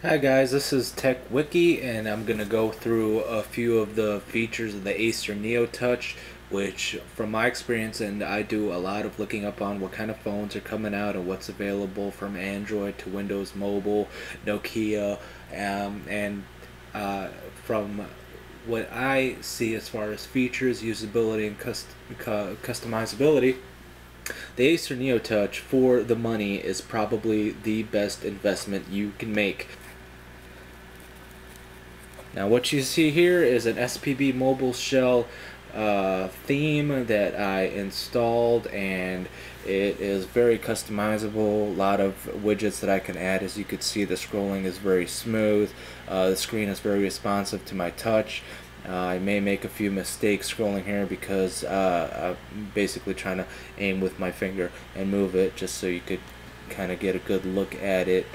Hi guys, this is Tech Wiki, and I'm going to go through a few of the features of the Acer Neotouch, which from my experience, and I do a lot of looking up on what kind of phones are coming out and what's available from Android to Windows Mobile, Nokia, and from what I see as far as features, usability, and customizability. The Acer Neotouch for the money is probably the best investment you can make. Now what you see here is an SPB mobile shell theme that I installed, and it is very customizable. A lot of widgets that I can add. As you can see, the scrolling is very smooth. The screen is very responsive to my touch. I may make a few mistakes scrolling here because I'm basically trying to aim with my finger and move it just so you could kind of get a good look at it,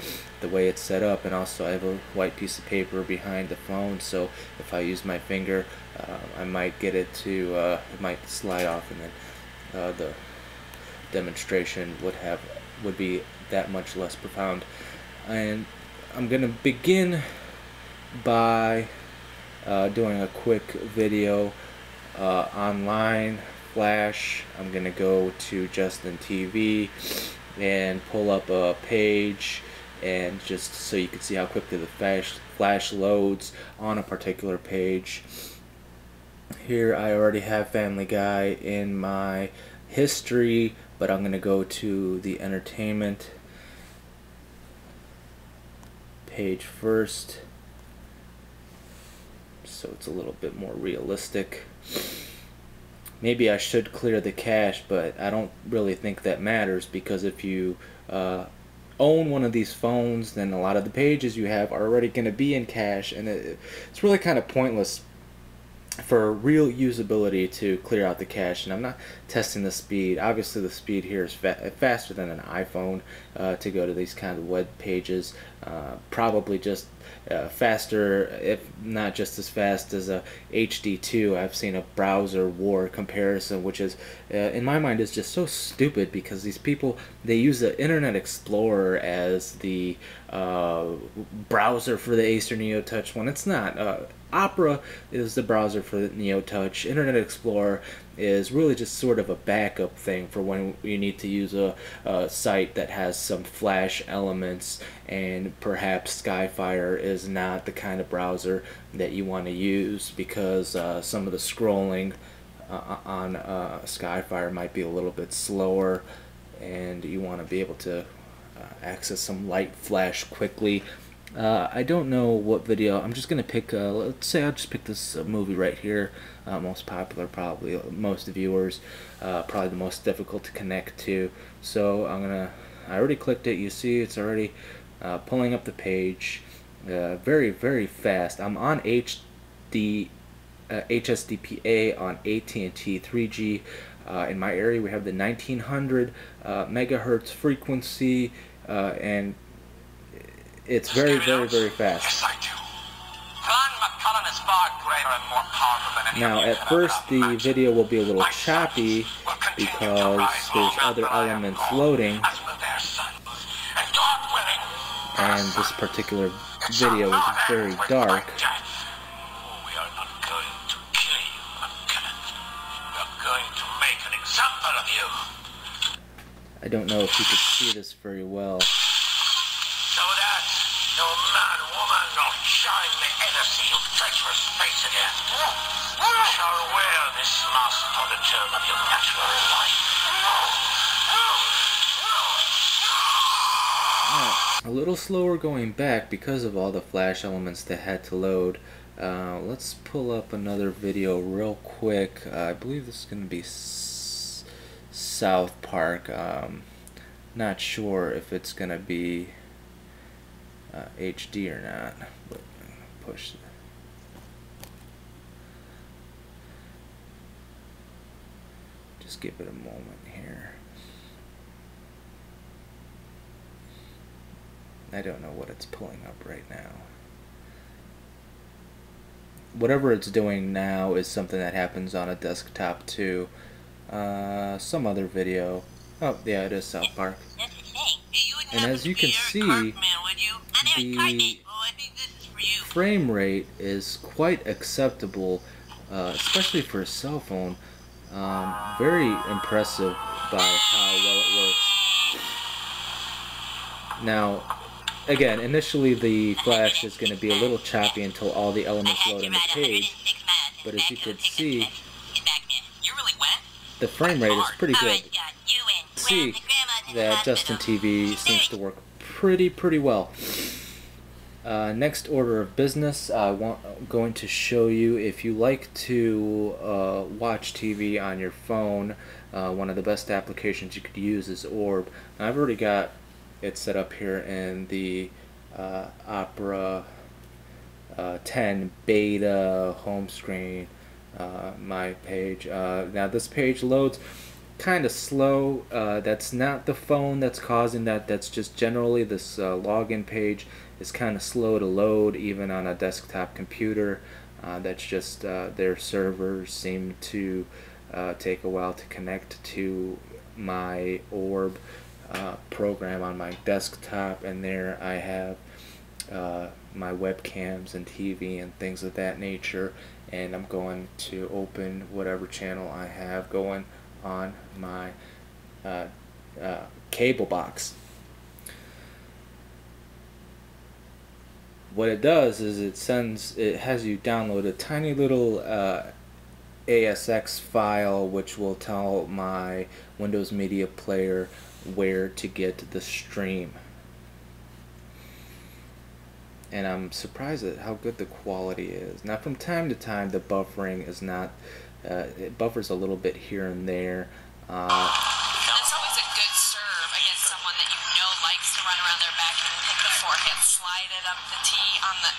the way it's set up. And also I have a white piece of paper behind the phone, so if I use my finger I might get it to it might slide off, and then the demonstration would be that much less profound. And I'm gonna begin by doing a quick video online flash. I'm gonna go to Justin TV and pull up a page, and just so you can see how quickly the flash loads on a particular page. Here I already have Family Guy in my history, but I'm gonna go to the entertainment page first, so it's a little bit more realistic. Maybe I should clear the cache, but I don't really think that matters, because if you own one of these phones, then a lot of the pages you have are already going to be in cache, and it's really kind of pointless for real usability to clear out the cache. And I'm not testing the speed. Obviously the speed here is faster than an iPhone to go to these kind of web pages, probably just faster, if not just as fast as a HD2. I've seen a browser war comparison, which is in my mind is just so stupid, because these people, they use the Internet Explorer as the browser for the Acer Neotouch when it's not. Opera is the browser for the Neotouch. Internet Explorer is really just sort of a backup thing for when you need to use a site that has some flash elements, and perhaps Skyfire is not the kind of browser that you want to use, because some of the scrolling on Skyfire might be a little bit slower, and you want to be able to access some light flash quickly. I don't know what video. I'm just gonna pick. Let's say I'll just pick this movie right here. Most popular, probably most viewers. Probably the most difficult to connect to. So I already clicked it. You see, it's already pulling up the page. Very, very fast. I'm on HSDPA on AT&T 3G. In my area, we have the 1900 megahertz frequency, and it's very, very, very fast. Yes, I do. Clan McCullen is far greater and more powerful than any now, of you at can first, the imagine. video will be a little My choppy sons will continue to because rise there's long other after I am elements gone, loading, as will their sons. And God willing, and this particular video is very dark. we are not going to kill you, McCullen. We are going to make an example of you. I don't know if you could see this very well. So that no man, woman, nor child may ever see your treacherous face again. You shall wear this mask for the term of your natural life. A little slower going back because of all the flash elements that had to load. Let's pull up another video real quick. I believe this is going to be South Park. Not sure if it's going to be HD or not, but push it. Just give it a moment here. I don't know what it's pulling up right now. Whatever it's doing now is something that happens on a desktop too. Some other video. Oh, yeah, it is South Park. And as you can see, the frame rate is quite acceptable, especially for a cell phone. Very impressive by how well it works. Now, again, initially the flash is going to be a little choppy until all the elements load on the page, but as you can see, the frame rate is pretty good. See that Justin TV seems to work pretty well. Next order of business, I'm going to show you, if you like to watch TV on your phone, one of the best applications you could use is Orb. Now, I've already got it set up here in the Opera 10 beta home screen, my page. Now this page loads kind of slow. That's not the phone that's causing that. That's just generally this login page is kind of slow to load, even on a desktop computer. That's just their servers seem to take a while to connect to my Orb program on my desktop, and there I have my webcams and TV and things of that nature, and I'm going to open whatever channel I have going on my cable box. What it does is it has you download a tiny little ASX file, which will tell my Windows Media Player where to get the stream. And I'm surprised at how good the quality is. Now, from time to time, the buffering is not, it buffers a little bit here and there. That's always a good serve against someone that you know likes to run around their back and hit the forehand, slide it up the tee on the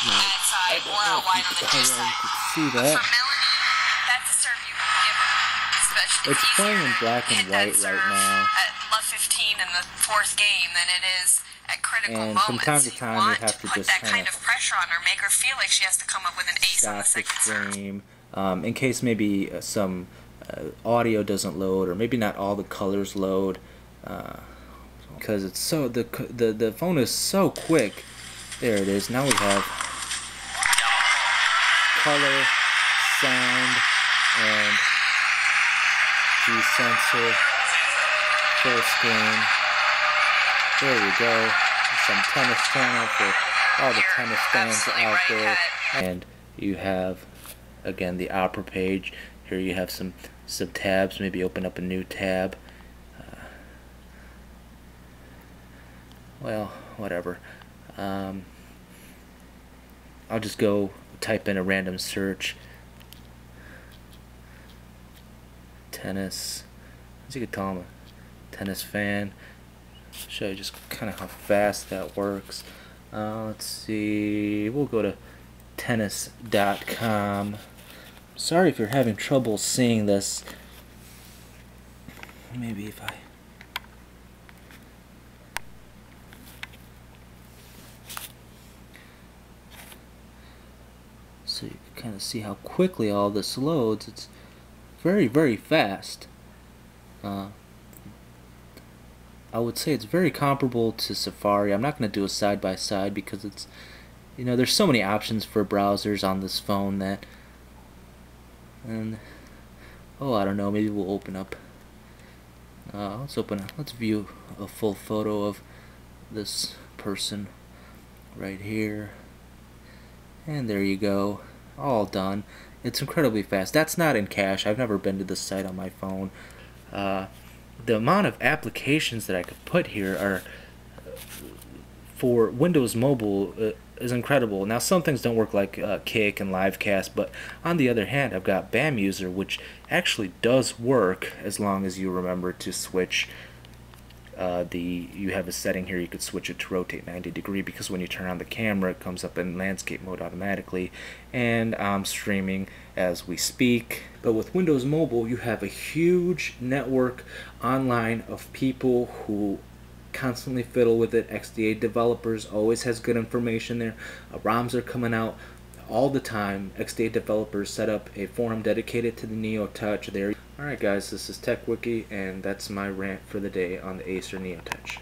ad side or out wide on the tee side. See that? For Melanie, that's a serve you can give her. Especially It's playing in black and white right now. At love 15 in the fourth game than it is at critical And moments. from time to time, you have to put just that kind of pressure on her, make her feel like she has to come up with an ace on the stop the second serve. stream, in case maybe some audio doesn't load, or maybe not all the colors load, because it's so the phone is so quick. There it is. Now we have color, sound, and G-sensor, full screen. There we go. Some tennis channel for all the tennis fans out there. And you have, again, the Opera page. Here you have some tabs. Maybe open up a new tab. Well, whatever. I'll just go type in a random search. Tennis. As you can tell, I'm a tennis fan. Show you just kind of how fast that works. Let's see. We'll go to tennis.com. Sorry if you're having trouble seeing this. Maybe if I... So you can kind of see how quickly all this loads. It's very fast. I would say it's very comparable to Safari. I'm not going to do a side-by-side because it's, you know, there's so many options for browsers on this phone that, and, oh, I don't know, maybe we'll open up, let's view a full photo of this person right here, and there you go, all done. It's incredibly fast. That's not in cache. I've never been to this site on my phone. The amount of applications that I could put here are for Windows Mobile is incredible. Now, some things don't work like Kick and Livecast, but on the other hand, I've got BAM User, which actually does work as long as you remember to switch you have a setting here, you could switch it to rotate 90 degree, because when you turn on the camera it comes up in landscape mode automatically, and I'm streaming as we speak. But with Windows Mobile, you have a huge network online of people who constantly fiddle with it. XDA developers always has good information there. ROMs are coming out all the time. XDA developers set up a forum dedicated to the Neotouch there. Alright guys, this is TechWiki, and that's my rant for the day on the Acer Neotouch.